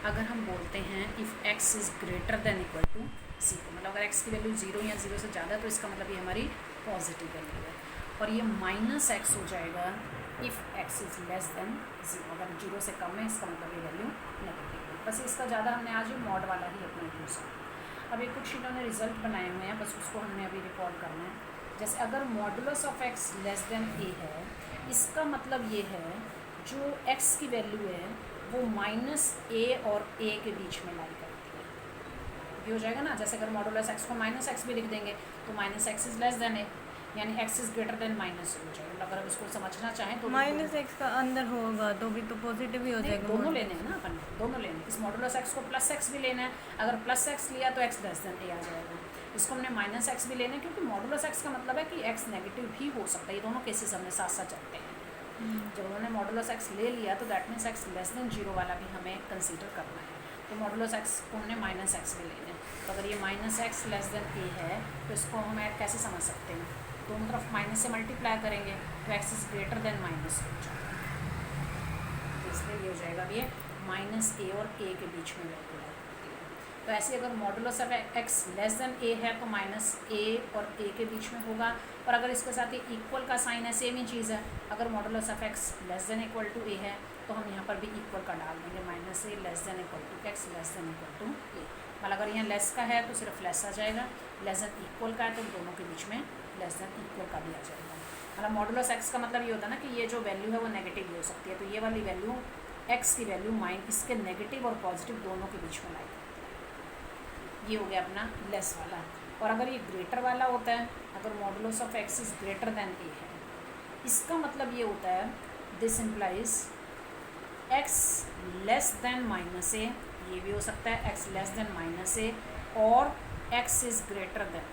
अगर हम बोलते हैं if x is greater than equal to 0, मतलब अगर x की वैल्यू 0 या 0 से ज़्यादा तो इसका मतलब ये हमारी पॉजिटिव वैल्यू है, और ये माइनस एक्स हो जाएगा if x is less then 0, अगर 0 से कम है इसका मतलब ये वैल्यू नेगेटिव है। बस इसका ज़्यादा हमने आज मॉड वाला ही अपना यूज़ किया। अब एक कुछ इन्होंने रिजल्ट बनाए हुए हैं, बस उसको हमने अभी रिकॉर्ड करना है। जैसे अगर modulus of x less then a है, इसका मतलब ये है जो x की वैल्यू है वो माइनस a और a के बीच में लाई करती है। ये हो जाएगा ना, जैसे अगर मॉडुलस x को माइनस एक्स भी लिख देंगे तो minus x is less then a, यानी x is greater then minus हो जाएगा। अगर हम इसको समझना चाहें तो माइनस एक्स का अंदर होगा तो भी तो पॉजिटिव ही हो जाएगा। दोनों लेने हैं ना अपन, दोनों लेने हैं। इस मॉडुलस x को प्लस एक्स भी लेना है, अगर प्लस एक्स लिया तो x लेस देन a आ जाएगा। इसको हमने माइनस एक्स भी लेना है क्योंकि मॉडुलस x का मतलब है कि x नेगेटिव भी हो सकता है। ये दोनों केसेस हमने साथ साथ चलते हैं। जब उन्होंने मॉडुलस x ले लिया तो that means x less then 0 वाला भी हमें कंसीडर करना है, तो मॉडुलस x को हमने माइनस एक्स भी लेना है। तो अगर ये minus x less than a है तो इसको हम ऐड कैसे समझ सकते हैं, दोनों तरफ माइनस से मल्टीप्लाई करेंगे तो x is greater then minus हो जाएगा, तो इसलिए ये हो जाएगा ये माइनस a और a के बीच में वैल्यू है। तो ऐसे अगर modulus of x less then a है तो माइनस a और a के बीच में होगा, और अगर इसके साथ ये इक्वल का साइन है, सेम ही चीज़ है। अगर modulus of x less than equal to a है तो हम यहाँ पर भी इक्वल का डाल देंगे, minus a less than equal to x less than equal to a। मतलब अगर यहाँ लेस का है तो सिर्फ लेस आ जाएगा, लेस देन इक्वल का है तो दोनों के बीच में लेस देन इक्वल का भी आ जाएगा। मतलब मॉडुलस x का मतलब ये होता है ना कि ये जो वैल्यू है वो नेगेटिव भी हो सकती है, तो ये वाली वैल्यू x की वैल्यू इसके नेगेटिव और पॉजिटिव दोनों के बीच में लाई करती है। ये हो गया अपना लेस वाला। और अगर ये ग्रेटर वाला होता है, अगर modulus of x is greater then a है, इसका मतलब ये होता है this implies x less then minus a, ये भी हो सकता है x less then minus a, और x इज़ ग्रेटर देन,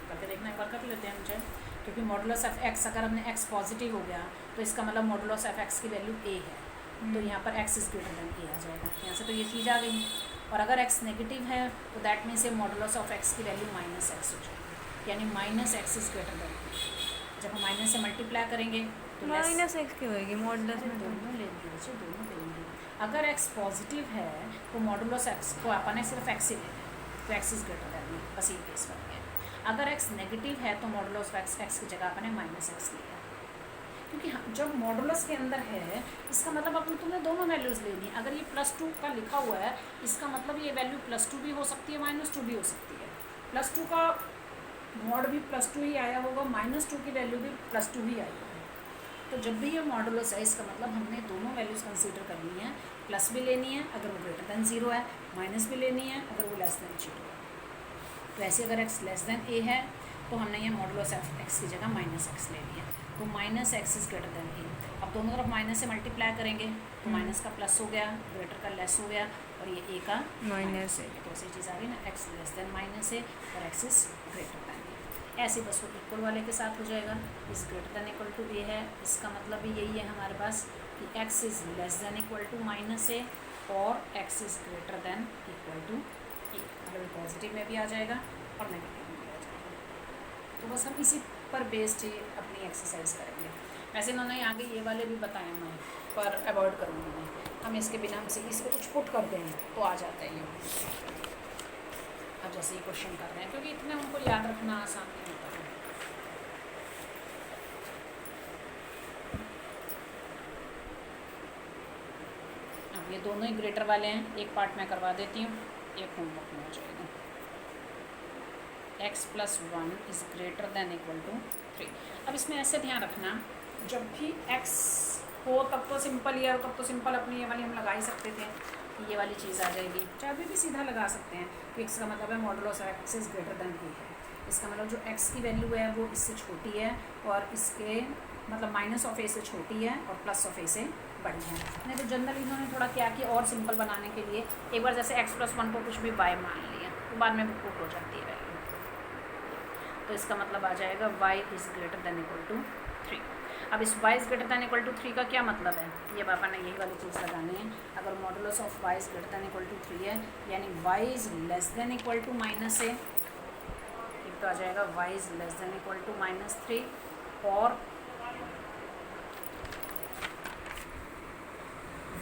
करके देखना, एक बार कर लेते हैं मुझे, क्योंकि मॉडुलस ऑफ x अगर हमने x पॉजिटिव हो गया तो इसका मतलब मॉडुलस ऑफ x की वैल्यू a है, तो यहाँ पर x is greater then a आ जाएगा। यहाँ से तो ये चीज़ आ गई। और अगर x नेगेटिव है तो दैट मीन्स ये मॉडुलस ऑफ x की वैल्यू माइनस एक्स हो जाएगी, यानी minus x is greater then a। जब हम माइनस से मल्टीप्लाई करेंगे तो माइनस एक्स की होगी मॉडुलस में, दोनों लेंगे बच्चे, दोनों लेंगे। अगर x पॉजिटिव है तो मॉडुलस x को अपन ने सिर्फ x ही लेना है, तो x is greater then a, बस ये केस बन गया। अगर x नेगेटिव है तो मॉडुलस x की जगह अपन ने माइनस एक्स लिया, क्योंकि जब मॉडुलस के अंदर है इसका मतलब अपन तुमने दोनों वैल्यूज़ लेनी है। अगर ये +2 का लिखा हुआ है इसका मतलब ये वैल्यू +2 भी हो सकती है, -2 भी हो सकती है। +2 का मॉड भी +2 ही आया होगा, -2 की वैल्यू भी +2 ही आई होगी। तो जब भी ये मॉडुलस है इसका मतलब हमने दोनों वैल्यूज़ कंसीडर करनी है, प्लस भी लेनी है अगर वो ग्रेटर देन 0 है, माइनस भी लेनी है अगर वो लेस देन 0 है। तो ऐसे अगर x लेस देन a है तो हमने ये मॉडुलस ऑफ x की जगह -x ले लिया, तो -x is greater then a। अब दोनों तरफ माइनस से मल्टीप्लाई करेंगे तो माइनस का प्लस हो गया, ग्रेटर का लेस हो गया, और ये a का माइनस है, तो ऐसी चीज़ आ गई ना, x लेस देन माइनस है और x is greater then a। ऐसे बस वो इक्वल वाले के साथ हो जाएगा, is greater than equal to a है, इसका मतलब भी यही है हमारे पास कि x is less than equal to -a और x is greater than equal to a। मतलब पॉजिटिव में भी आ जाएगा और नेगेटिव में भी आ जाएगा। तो बस हम इसी पर बेस्ड ही अपनी एक्सरसाइज करेंगे। वैसे इन्होंने आगे ये वाले भी बताए मैं, पर अवॉइड करूँगी मैं, हम इसके बिना हम इसको कुछ पुट कर दें तो आ जाता है ये। अब जैसे ये क्वेश्चन कर रहे हैं क्योंकि इतने उनको याद रखना आसान नहीं होता है। अब ये दोनों ही ग्रेटर वाले हैं, एक पार्ट मैं करवा देती हूँ, एक होमवर्क में हो जाएगा। x + 1 is greater than equal to 3। अब इसमें ऐसे ध्यान रखना, जब भी x हो तब तो सिंपल ही है, और तब तो सिंपल अपनी ये वाली हम लगा ही सकते थे कि ये वाली चीज़ आ जाएगी, चाहे अभी भी सीधा लगा सकते हैं कि x का मतलब है modulus of x is greater then a है। इसका मतलब जो x की वैल्यू है वो इससे छोटी है, और इसके मतलब माइनस ऑफ a से छोटी है और प्लस ऑफ a से बड़ी है। नहीं तो जनरली इन्होंने थोड़ा क्या किया और सिंपल बनाने के लिए एक बार जैसे x + 1 को कुछ भी y मान लिया तो बाद में पुट हो जाती है वैल्यू, तो इसका मतलब आ जाएगा y is greater than equal to 3। अब इस y is greater than equal to 3 का क्या मतलब है, ये पापा ने यही वाली चीज़ लगानी है। अगर modulus of y is greater than equal to 3 है यानी y is less than equal to -a, एक तो आ जाएगा y is less than equal to -3 और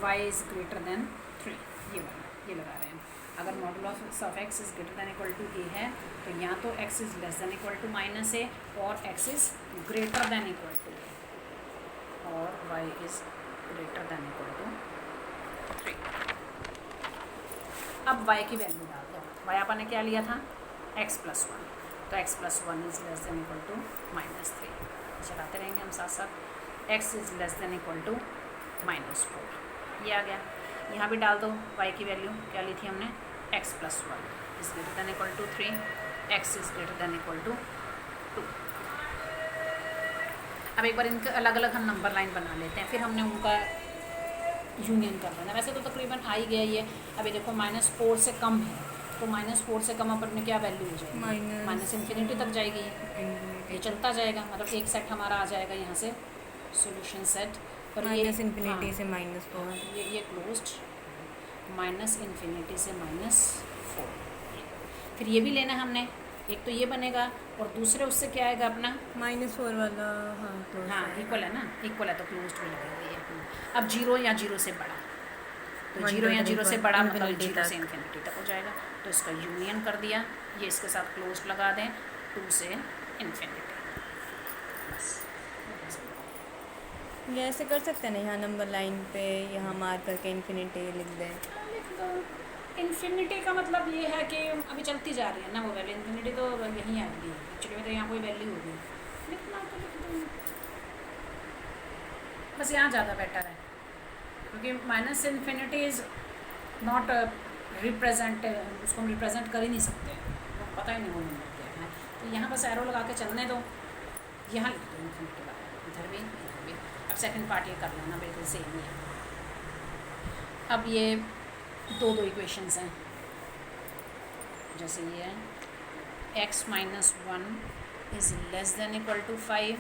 y इज़ ग्रेटर देन 3, ये वाला ये लगा रहे हैं। अगर modulus of x is greater than equal to a है तो या तो x is less than equal to minus a और x is greater than equal to a और y is greater than equal to 3। अब y की value डाल दो। y अपन ने क्या लिया था x + 1, तो x + 1 is less than equal to -3। चलाते रहेंगे हम साथ साथ। x is less than equal to -4, ये आ गया। यहाँ भी डाल दो y की वैल्यू, क्या ली थी हमने x + 1 is greater than equal to 3, x is greater than equal to 2। अब एक बार इनके अलग अलग हम नंबर लाइन बना लेते हैं, फिर हमने उनका यूनियन कर लेना। वैसे तो तकरीबन आ ही गया ये। अभी देखो -4 से कम है, तो -4 से कम अपन में क्या वैल्यू हो जाएगी, माइनस इन्फिनिटी तक जाएगी। ये चलता जाएगा, मतलब एक सेट हमारा आ जाएगा यहाँ से सॉल्यूशन सेट। और माइनस इन्फिनिटी हाँ, से -4, ये क्लोज्ड माइनस इन्फिनिटी से -4। फिर ये भी लेना हमने, एक तो ये बनेगा और दूसरे उससे क्या आएगा अपना -4 वाला। हाँ तो हाँ इक्वल है ना, इक्वल है तो क्लोज्ड भी लगेगा ये। अब 0 या 0 से बड़ा, तो 0 या 0 से बड़ा मतलब 0 से इन्फिनिटी तक हो जाएगा। तो इसका यूनियन कर दिया, ये इसके साथ क्लोज्ड लगा दें 2 से इन्फिनिटी। ये ऐसे कर सकते हैं ना, यहाँ नंबर लाइन पे यहाँ मार्क करके इन्फिनिटी लिख दें। लिख दो। इन्फिनिटी का मतलब ये है कि अभी चलती जा रही है ना वो वैल्यू, इन्फिनिटी तो यहीं आएगी एक्चुअली में, तो यहाँ कोई वैल्यू होगी, लिखना तो लिख दो। बस यहाँ ज़्यादा बेटर है, क्योंकि minus infinity is not represent, उसको हम रिप्रेजेंट कर ही नहीं सकते, वो पता ही नहीं वो नंबर क्या है। तो यहाँ बस एरो लगा के चलने दो, यहाँ लिख दो इन्फिनिटी वाला, इधर भी इधर भी। अब सेकंड पार्ट ये कर लेना, बिल्कुल सेम ही है। अब ये दो इक्वेशंस हैं, जैसे ये है x - 1 is less than equal to 5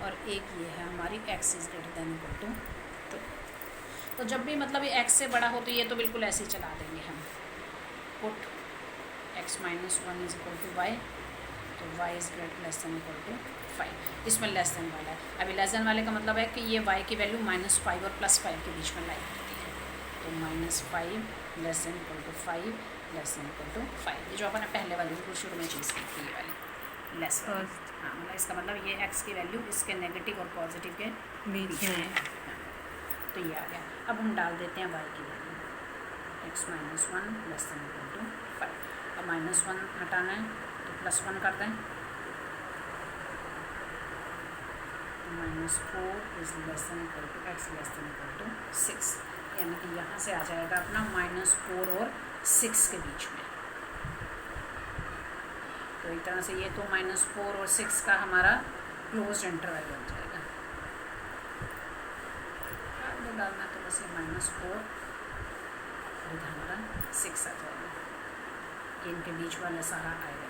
और एक ये है हमारी x is greater than equal to 2। तो जब भी मतलब ये x से बड़ा हो तो ये तो बिल्कुल ऐसे ही चला देंगे हम, put x - 1 is equal to y, तो y is greater less than equal to 5। इसमें लेस देन वाला है, अभी लेस देन वाले का मतलब है कि ये y की वैल्यू -5 और +5 के बीच में लाई होती है, तो -5 less than equal to 5 less than equal to 5। ये जो अपन ने पहले वाली बिल्कुल शुरू में चीज़ की थी, ये वाली लेस वाली। हाँ मतलब इसका मतलब ये x की वैल्यू इसके नेगेटिव और पॉजिटिव के बीच में है। हाँ, तो ये आ गया। अब हम डाल देते हैं y की value, x - 1 less than equal to 5। अब -1 हटाना है तो +1 कर दें, -4 is less than equal to x less than equal to 6, यानी कि यहाँ से आ जाएगा अपना -4 और 6 के बीच में। तो एक तरह से ये तो -4 और 6 का हमारा क्लोज इंटरवल बन जाएगा। आगे डालना तो बस ये -4 और इधर हमारा 6 आ जाएगा, ये इनके बीच वाला सारा आएगा।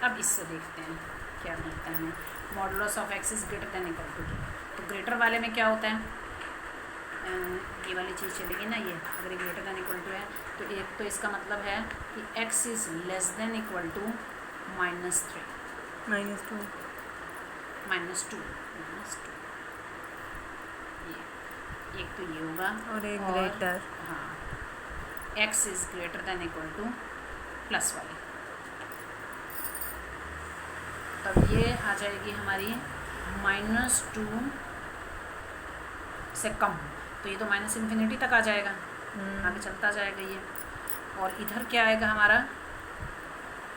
अब इससे देखते हैं क्या मिलता है हमें। Modulus of x is greater than equal to 2, तो ग्रेटर वाले में क्या होता है, ये वाली चीज़ चलेगी ना, ये अगर ग्रेटर देन इक्वल टू है तो एक तो इसका मतलब है कि x is less than equal to -3, -2 -2 ये एक तो ये होगा और एक ग्रेटर। हाँ, x is greater than equal two plus वाली, तब ये आ जाएगी हमारी -2 से कम, तो ये तो -इन्फिनिटी तक आ जाएगा, आगे चलता जाएगा ये। और इधर क्या आएगा हमारा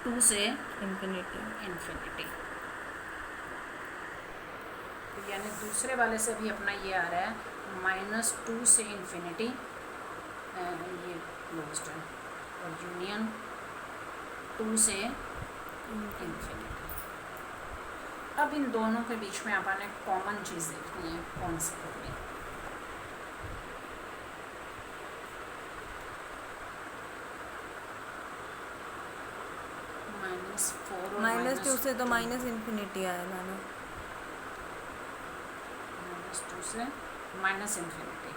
2 से इन्फिनिटी। तो यानी दूसरे वाले से भी अपना ये आ रहा है -2 से इन्फिनिटी, ये क्लोज्ड है, और यूनियन 2 से इन्फिनिटी। अब इन दोनों के बीच में अपन ने कॉमन चीज़ देखनी है, कौन सी होगी। -2 से तो -इन्फिनिटी आएगा ना, -2 से -इन्फिनिटी,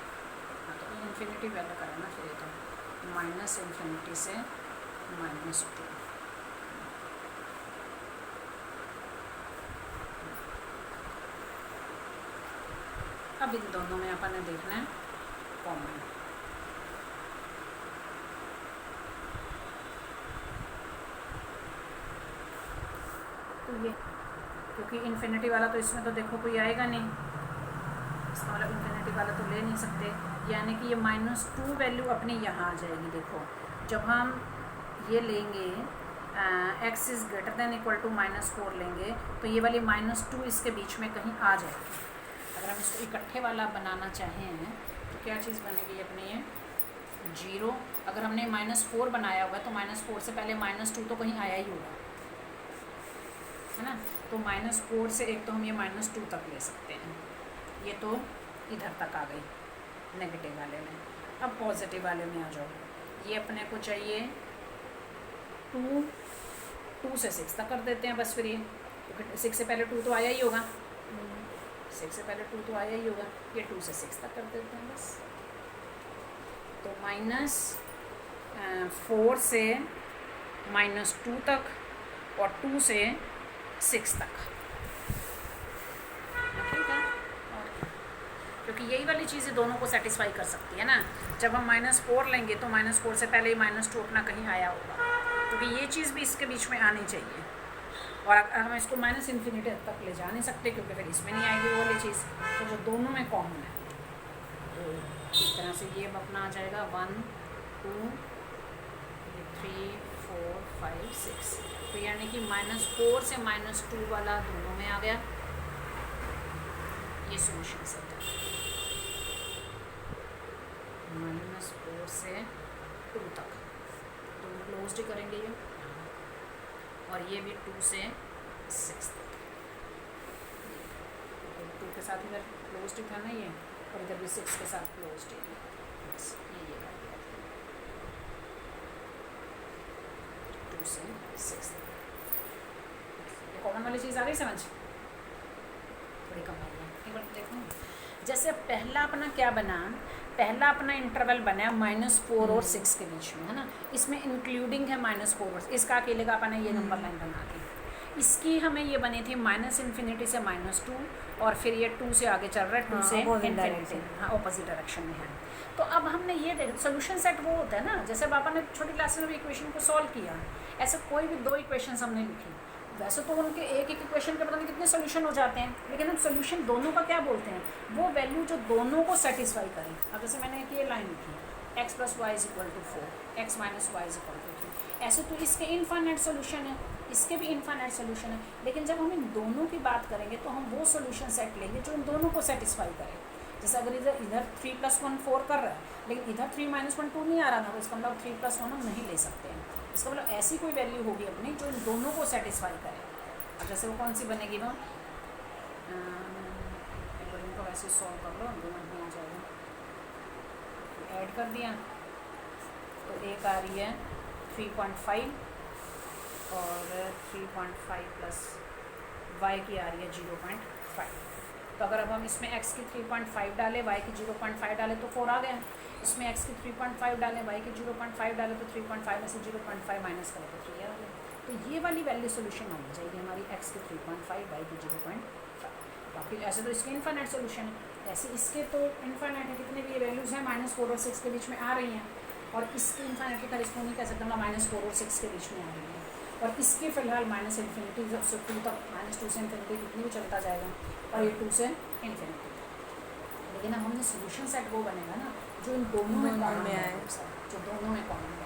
हाँ तो इन्फिनिटी पहले करें ना, फिर ये तो -इन्फिनिटी से -2। अब इन दोनों में अपन ने देखना है कॉमन। तो ये क्योंकि इन्फिनिटी वाला तो इसमें तो देखो कोई आएगा नहीं, इसका मतलब इन्फिनिटी वाला तो ले नहीं सकते, यानी कि ये -2 वैल्यू अपनी यहाँ आ जाएगी। देखो जब हम ये लेंगे x is greater than equal to -4 लेंगे तो ये वाली -2 इसके बीच में कहीं आ जाएगी। अगर हम इसको इकट्ठे वाला बनाना चाहें तो क्या चीज़ बनेगी अपनी ये 0। अगर हमने -4 बनाया हुआ तो -4 से पहले -2 तो कहीं आया ही होगा, है ना। तो -4 से एक तो हम ये -2 तक ले सकते हैं, ये तो इधर तक आ गई नेगेटिव वाले में। अब पॉजिटिव वाले में आ जाओ, ये अपने को चाहिए 2 से 6 तक कर देते हैं बस। फिर ये 6 से पहले 2 तो आया ही होगा, 6 से पहले 2 तो आया ही होगा, ये 2 से 6 तक कर देते हैं बस। तो -4 से -2 तक और 2 से 6 तक, ठीक है। और क्योंकि यही वाली चीज़ें दोनों को सेटिस्फाई कर सकती है ना। जब हम -4 लेंगे तो -4 से पहले ही -2 अपना कहीं आया होगा, क्योंकि ये चीज़ भी इसके बीच में आनी चाहिए। और अगर हम इसको -इन्फिनिटी तक ले जा नहीं सकते क्योंकि फिर इसमें नहीं आएगी वो वाली चीज़, तो जो दोनों में कॉमन है तो इस तरह से ये अपना आ जाएगा 1 2 3 4 5 6। तो यानी कि -4 से -2 वाला दोनों में आ गया, ये सोल्यूशन सेट है। -4 से 2 तक दोनों क्लोज्ड ही करेंगे ये, और ये भी 2 से 6 तक। 2 के साथ इधर क्लोज्ड ही था ना ये, और इधर भी 6 के साथ क्लोज्ड ही है, बस ये 2 से 6 तक। ये कॉमन वाली चीज़ आ गई समझ, थोड़ी कम आई है। एक बार देखो, जैसे पहला अपना क्या बना, पहला अपना इंटरवल बना -4 और 6 के बीच में, है ना। इसमें इंक्लूडिंग है -4 और इसका अकेले का अपने ये नंबर लाइन बना दी। इसकी हमें ये बनी थी -∞ से -2 और फिर ये 2 से आगे चल रहा है, 2 से इन्फिनिटी, हाँ ऑपोजिट डायरेक्शन में है। तो अब हमने ये देख सोल्यूशन सेट वो होता है ना, जैसे पापा ने छोटी क्लास में भी इक्वेशन को सॉल्व किया, ऐसे कोई भी 2 इक्वेशन हमने लिखी, वैसे तो उनके एक इक्वेशन के पता नहीं कितने सोल्यूशन हो जाते हैं, लेकिन हम सोल्यूशन दोनों का क्या बोलते हैं, वो वैल्यू जो दोनों को सेटिस्फाई करें। अब जैसे मैंने एक ये लाइन लिखी x + y = 4, x - y = 3, ऐसे तो इसके इनफाइनाइट सोल्यूशन है, इसके भी इनफाइनाइट सोल्यूशन है, लेकिन जब हम इन दोनों की बात करेंगे तो हम वो सोल्यूशन सेट लेंगे जो इन दोनों को सेटिस्फाई करे। जैसे अगर इधर 3 + 1 4 कर रहा है, लेकिन इधर 3 - 1 2 नहीं आ रहा ना, तो इसका मतलब 3 + 1 हम नहीं ले सकते हैं। इसका मतलब ऐसी कोई वैल्यू होगी अपनी जो इन दोनों को सेटिस्फाई करे। अब जैसे वो कौन सी बनेगी वो, एक बार इनको वैसे सॉल्व कर लो, दोनों में आ जाएगा। ऐड कर दिया तो एक आ रही है 3.5 और 3.5 प्लस y की आ रही है 0.5। तो अगर अब हम इसमें x की 3.5 डालें, y की 0.5 डालें तो 4 आ गया। इसमें x की 3.5 डालें, y की 0.5 डालें तो 3.5 में से 0.5 माइनस करें तो 3 आ गया। तो ये वाली वैल्यू सोल्यूशन आ जाएगी हमारी, x की 3.5, y की 0.5। बाकी ऐसे तो इसके इनफाइनाइट सोल्यूशन है, ऐसे इसके तो इनफाइनाइट है, कितने भी ये वैल्यूज़ हैं -4 और 6 के बीच में आ रही हैं, और इसके इनफाइनाइट के करिस्पॉन्ड नहीं कह सकते हम -4 और 6 के बीच में आ रही हैं, और इसके फिलहाल -∞ से 2 तक, -2 से इन्फिनिटी कितनी भी चलता जाएगा, और ये 2 से इन्फिनिटी। लेकिन अब हमने सोल्यूशन सेट वो बनेगा ना जो इन दोनों में कॉमन है, जो दोनों में कॉमन है।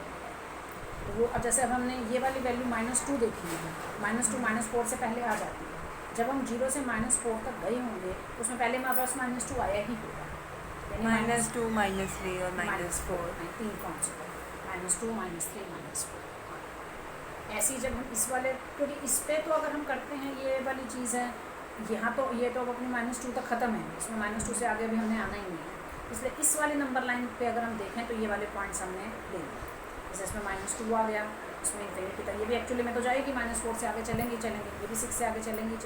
तो वो अब जैसे अब हमने ये वाली वैल्यू -2 देखी है, -2 -4 से पहले आ जाती है। जब हम 0 से -4 तक गए होंगे उसमें पहले हमारे पास -2 आया ही होगा, -2 -3 और -4 3 कॉन्स्टेंट, -2 -3 -4। ऐसी जब हम इस वाले, क्योंकि इस पर तो अगर हम करते हैं ये वाली चीज़ है, यहाँ तो ये तो अब अपनी -2 तक ख़त्म है, इसमें -2 से आगे भी हमने आना ही नहीं है, इसलिए इस वाली नंबर लाइन पे अगर हम देखें तो ये वाले पॉइंट्स हमने ले लिए। जैसे इसमें -2 आ गया, इसमें इन्फिनिटी तक, ये भी एक्चुअली में तो जाएगी -4 से आगे चलेंगे, ये भी 6 से आगे चलेंगे। तो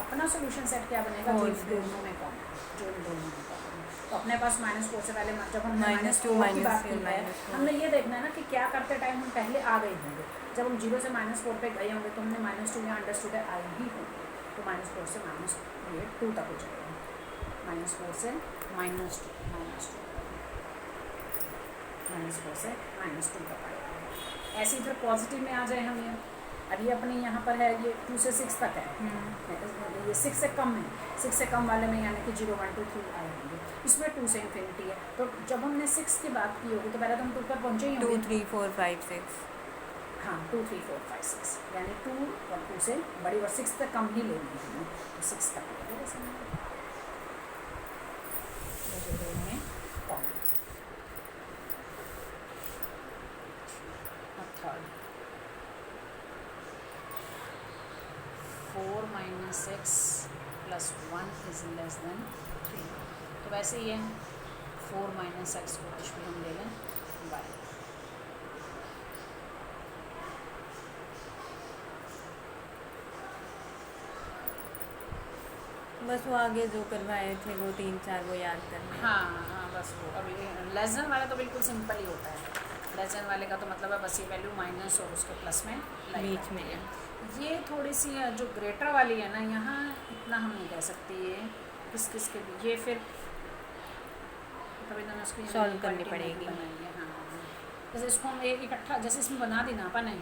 अपना सोल्यूशन सेट क्या बनेगा, जो इन दोनों में कॉमन है, जो इन दोनों में कॉमन है। तो अपने पास -4 से पहले जब हम -2 की बात की है, हमने ये देखना है ना कि क्या करते टाइम हम पहले आ गए होंगे। जब हम 0 से -4 पे गए होंगे तो हमने -2 या अंडरस्टूड आए ही होंगे, तो -4 से -2 तक हो जाएगा। -4 से -2 -4 से -2 तक आएगा। ऐसे इधर पॉजिटिव में आ जाए हम ये, अब ये अपने यहाँ पर है ये 2 से 6 तक है, ये 6 से कम है, 6 से कम वाले में यानी कि 0 1 2 3 आए होंगे, इसमें 2 से इन्फिनिटी है। तो जब हमने 6 की बात की होगी तो पहले तो हम 2 पर पहुँचे ही 2 होंगे। 3 4 5 6। हाँ 2 3 4 5 6 यानी 2 और 2 से बड़ी और 6 तक कम ही लेनी है हमें, तो 6 तक लेंगे वैसे में कॉमन। थर्ड 4 - x + 1 ≤ 3, तो वैसे ही है 4 - x को कुछ भी हम ले लें y, बस वो आगे जो करवाए थे वो 3 4 वो याद करना। हाँ हाँ बस वो अभी लेसन वाला तो बिल्कुल सिंपल ही होता है। लेसन वाले का तो मतलब है बस ये वैल्यू माइनस और उसके प्लस में बीच में है। ये थोड़ी सी जो ग्रेटर वाली है ना, यहाँ इतना हम नहीं कह सकते ये किस किस के लिए, ये फिर तभी तो मैं उसकी सॉल्व करनी पड़ेगी। बनाएंगे। हाँ जैसे इसको हम एक इकट्ठा जैसे इसमें बना देना अपन है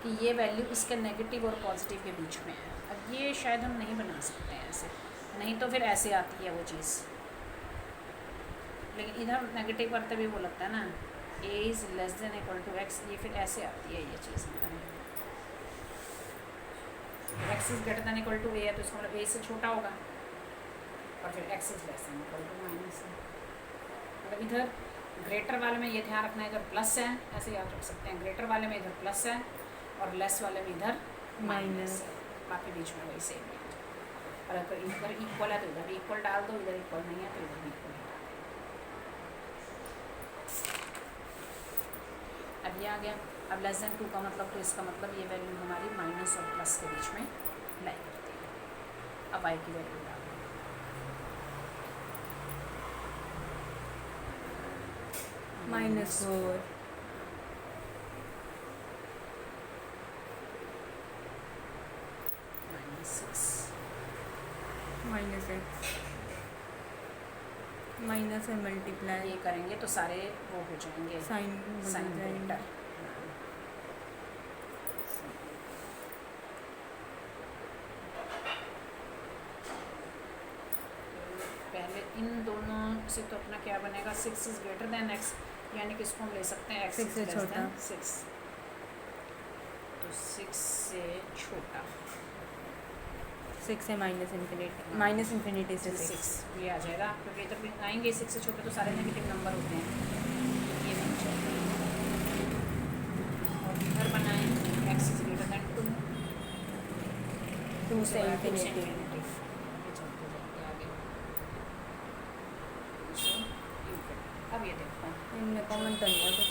कि ये वैल्यू इसके नेगेटिव और पॉजिटिव के बीच में है। अब ये शायद हम नहीं बना सकते हैं ऐसे, नहीं तो फिर ऐसे आती है वो चीज़, लेकिन इधर नेगेटिव करते भी वो लगता है ना a इज़ < x, ये फिर ऐसे आती है ये चीज़। x इज़ > a है तो इसका मतलब a से छोटा होगा और फिर x इज़ < -, मतलब इधर ग्रेटर वाले में ये ध्यान रखना है इधर प्लस है, ऐसे याद रख सकते हैं, ग्रेटर वाले में इधर प्लस है और लेस वाले में इधर माइनस है, बाकी बीच में वही सेम है। और अगर इधर इक्वल है तो इधर भी इक्वल डाल दो, इधर इक्वल नहीं है तो इधर भी इक्वल डाल दो। अब ये आ गया। अब <2 का मतलब, तो इसका मतलब ये वैल्यू हमारी माइनस और प्लस के बीच में लाई करती है। अब y की वैल्यू डाल दो, -4 -6 -x माइनस और मल्टीप्लाई ये करेंगे तो सारे वो हो जाएंगे साइन साइन ग्रेटर। पहले इन दोनों से तो अपना क्या बनेगा, 6 इज़ > x, यानी कि इसको हम ले सकते हैं x 6 से छोटा 6, तो 6 से छोटा 6 से -∞ से 6 ये आ जाएगा, क्योंकि इधर भी आएंगे 6 से छोटे तो सारे नेगेटिव नंबर होते हैं, ये नहीं चाहिए। और इधर बनाएं x इज़ > 2, 2 से ∞ इन्फिनिटी। अब ये देखते हैं इनमें कॉमन तो नहीं है कुछ,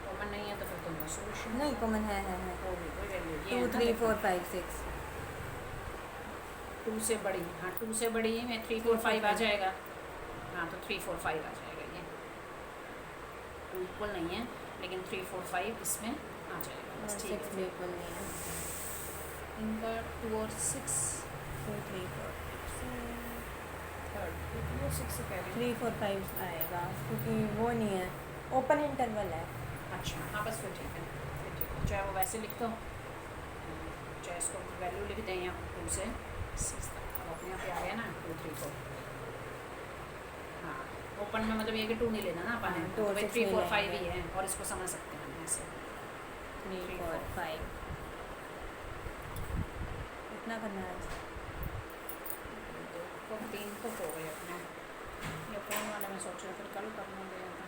कॉमन नहीं है तो फिर तो नो सॉल्यूशन। नहीं कॉमन है होगी कोई वैल्यू 2 3 4 5 6 2 से बड़ी, हाँ 2 से बड़ी में 3 4 5 आ जाएगा। हाँ तो 3 4 5 आ जाएगा, ये 2 इक्वल नहीं है लेकिन 3 4 5 इसमें आ जाएगा, बस ठीक 6 है। भी इक्वल नहीं है। इनका 2 और 6 2 3 4 थर्ड 2 और 6 से कह रहे हैं। 3 4 5 आएगा क्योंकि वो नहीं है, ओपन इंटरवल है। अच्छा हाँ बस फिर ठीक है, फिर ठीक है, चाहे वो वैसे लिख दो चाहे इसको वैल्यू लिख दें यहाँ 2 से 6 तक। अब अपने यहाँ पे आ गया ना 2 3 4। हाँ ओपन में मतलब ये कि 2 नहीं लेना ना अपन, तो तो भाई 6 3 4 5 लेंगे। ही है, और इसको समझ सकते हैं हम ऐसे 3 4 5 इतना करना है। तो 3 तो हो गए अपने, ये फोन वाले में सोच रहे फिर कल करना गया था।